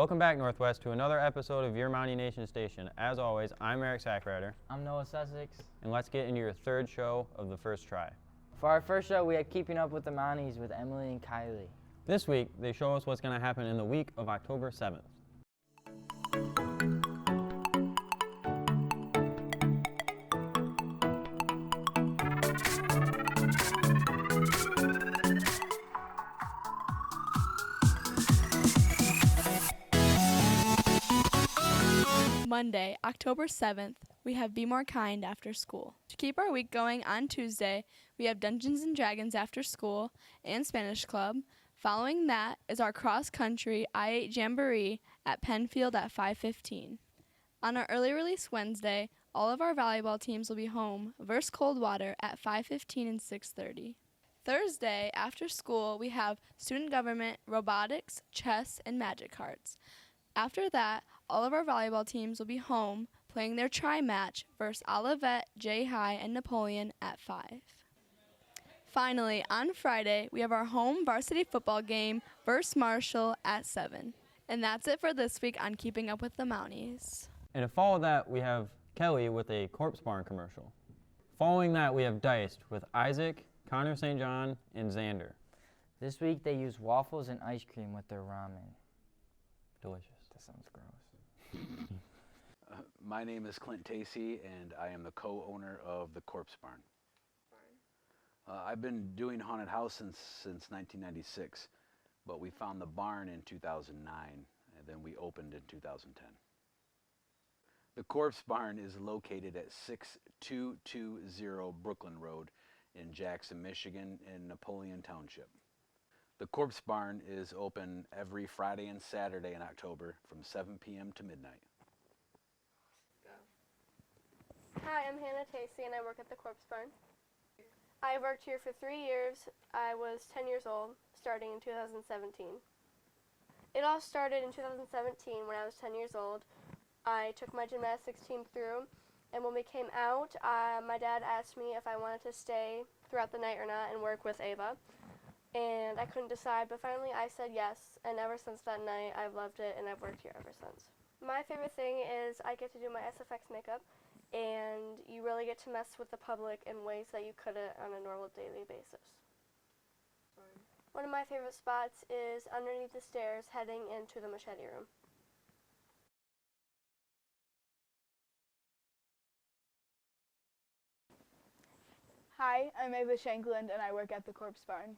Welcome back, Northwest, to another episode of Your Mountie Nation Station. As always, I'm Eric Sackrider. I'm Noah Sussex. And let's get into your third show of the first try. For our first show, we had Keeping Up with the Mounties with Emily and Kylie. This week, they show us what's going to happen in the week of October 7th. Monday, October 7th, we have Be More Kind after school. To keep our week going on Tuesday, we have Dungeons & Dragons after school and Spanish Club. Following that is our cross-country I-8 Jamboree at Penfield at 5:15. On our early release Wednesday, all of our volleyball teams will be home versus Coldwater at 5:15 and 6:30. Thursday, after school, we have student government, robotics, chess, and magic cards. After that, all of our volleyball teams will be home playing their tri-match versus Olivet, J-High, and Napoleon at 5. Finally, on Friday, we have our home varsity football game versus Marshall at 7. And that's it for this week on Keeping Up with the Mounties. And to follow that, we have Kelly with a Corpse Barn commercial. Following that, we have Diced with Isaac, Connor St. John, and Xander. This week, they use waffles and ice cream with their ramen. Delicious. That sounds gross. My name is Clint Tacey, and I am the co-owner of the Corpse Barn. I've been doing haunted house since 1996, but we found the barn in 2009, and then we opened in 2010. The Corpse Barn is located at 6220 Brooklyn Road in Jackson, Michigan, in Napoleon Township. The Corpse Barn is open every Friday and Saturday in October from 7 p.m. to midnight. Hi, I'm Hannah Tacey and I work at the Corpse Barn. I worked here for 3 years. I was 10 years old, starting in 2017. It all started in 2017 when I was 10 years old. I took my gymnastics team through, and when we came out, my dad asked me if I wanted to stay throughout the night or not and work with Ava. And I couldn't decide, but finally I said yes, and ever since that night I've loved it and I've worked here ever since. My favorite thing is I get to do my SFX makeup, and you really get to mess with the public in ways that you couldn't on a normal daily basis. One of my favorite spots is underneath the stairs heading into the machete room. Hi, I'm Ava Shankland and I work at the Corpse Barn.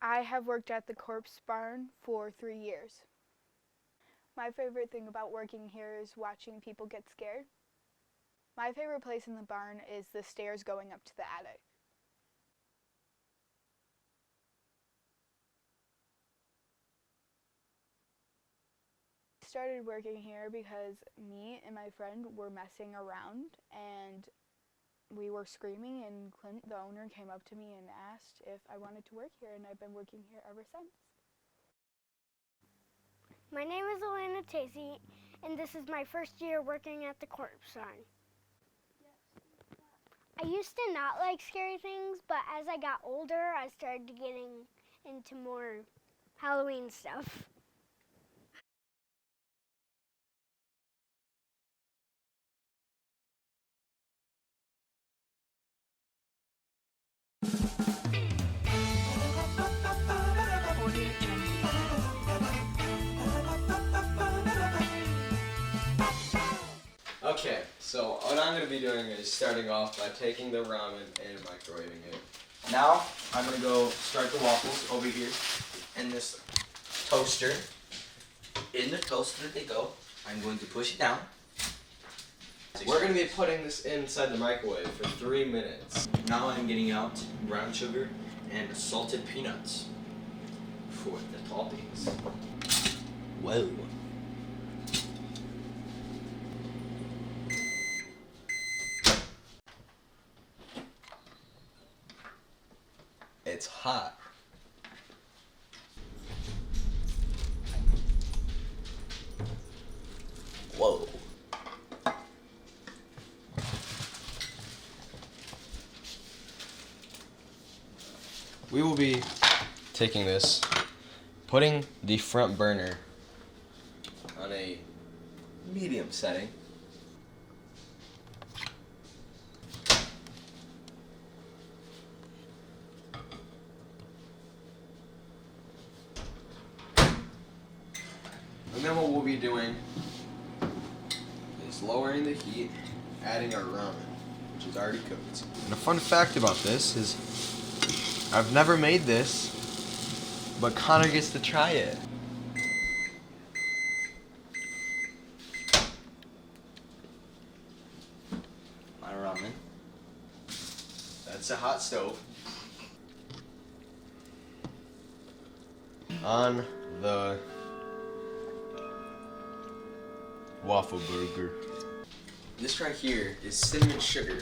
I have worked at the Corpse Barn for 3 years. My favorite thing about working here is watching people get scared. My favorite place in the barn is the stairs going up to the attic. I started working here because me and my friend were messing around and we were screaming, and Clint, the owner, came up to me and asked if I wanted to work here, and I've been working here ever since. My name is Elena Tacey, and this is my first year working at the Corpse Barn. I used to not like scary things, but as I got older, I started getting into more Halloween stuff. Okay, so what I'm going to be doing is starting off by taking the ramen and microwaving it. Now, I'm going to go start the waffles over here in this toaster. In the toaster they go. I'm going to push it down. We're going to be putting this inside the microwave for 3 minutes. Now I'm getting out brown sugar and salted peanuts for the toppings. Whoa. It's hot. Whoa. We will be taking this putting the front burner on a medium setting. And then what we'll be doing is lowering the heat, adding our ramen, which is already cooked. And a fun fact about this is I've never made this, but Connor gets to try it. My ramen. That's a hot stove. On the waffle burger. This right here is cinnamon sugar.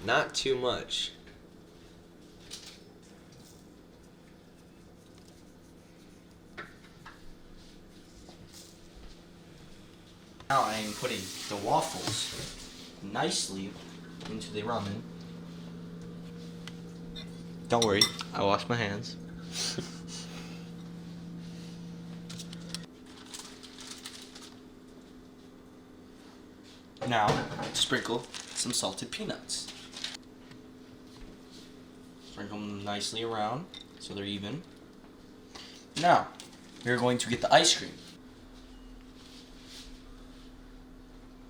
Not too much. Now I am putting the waffles nicely into the ramen. Don't worry, I wash my hands. Now, sprinkle some salted peanuts. Sprinkle them nicely around so they're even. Now, we're going to get the ice cream.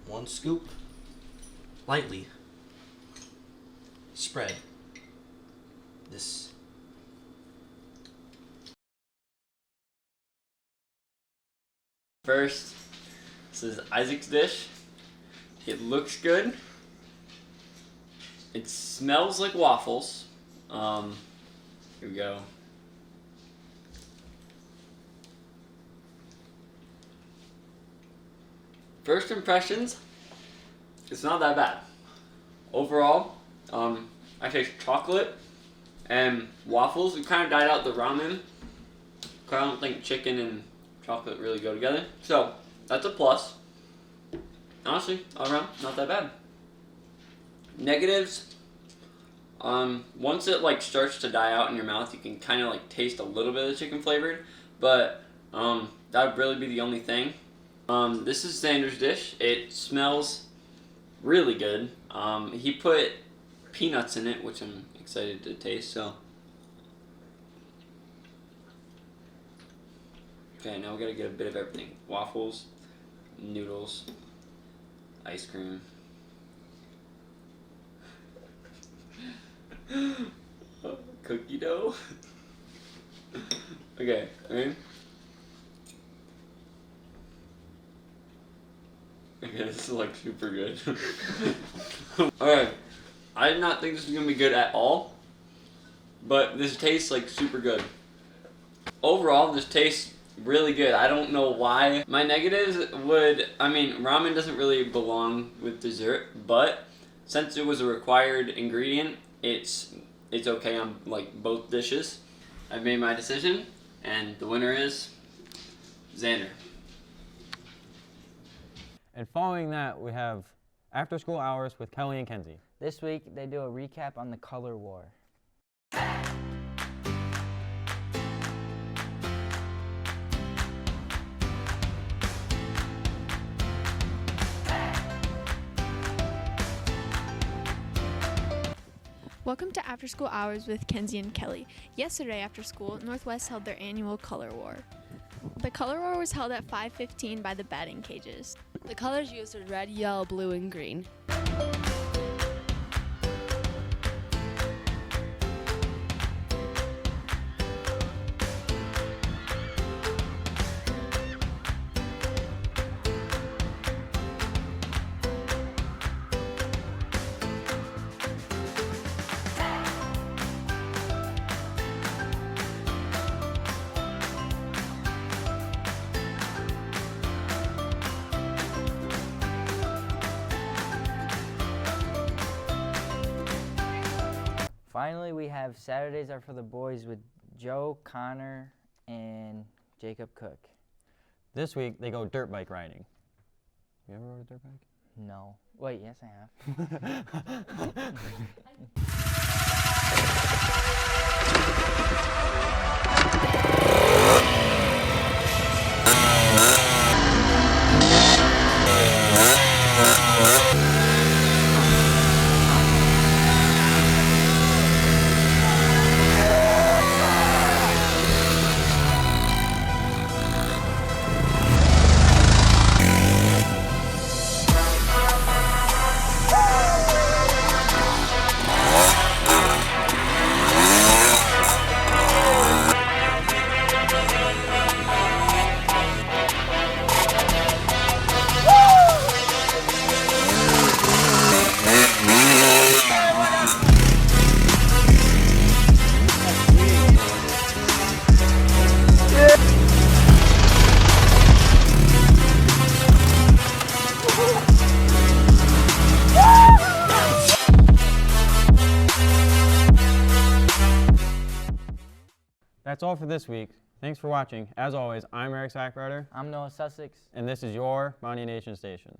1 scoop. Lightly spread this. First, this is Isaac's dish. It looks good. It smells like waffles. Here we go. First impressions, it's not that bad. Overall, I taste chocolate and waffles. It kind of died out the ramen. 'Cause I don't think chicken and chocolate really go together. So, that's a plus. Honestly, all around, not that bad. Negatives, once it like starts to die out in your mouth, you can kind of like taste a little bit of the chicken flavored, but that would really be the only thing. This is Xander's dish. It smells really good. He put peanuts in it, which I'm excited to taste, so. Okay, now we gotta get a bit of everything. Waffles, noodles, ice cream. Cookie dough. Okay, ready? Okay, this is like super good. Alright, I did not think this was gonna be good at all, but this tastes like super good. Overall, this tastes really good. I don't know why. My negatives ramen doesn't really belong with dessert, but since it was a required ingredient, it's okay on like both dishes. I've made my decision, and the winner is Xander. And following that, we have After School Hours with Kelly and Kenzie. This week, they do a recap on the color war. Welcome to After School Hours with Kenzie and Kelly. Yesterday after school, Northwest held their annual color war. The color war was held at 5:15 by the batting cages. The colors used are red, yellow, blue, and green. Finally, we have Saturdays Are for the Boys with Joe, Connor, and Jacob Cook. This week, they go dirt bike riding. You ever rode a dirt bike? No. Wait, yes I have. That's all for this week. Thanks for watching. As always, I'm Eric Sackrider, I'm Noah Sussex. and this is your Bounty Nation Station.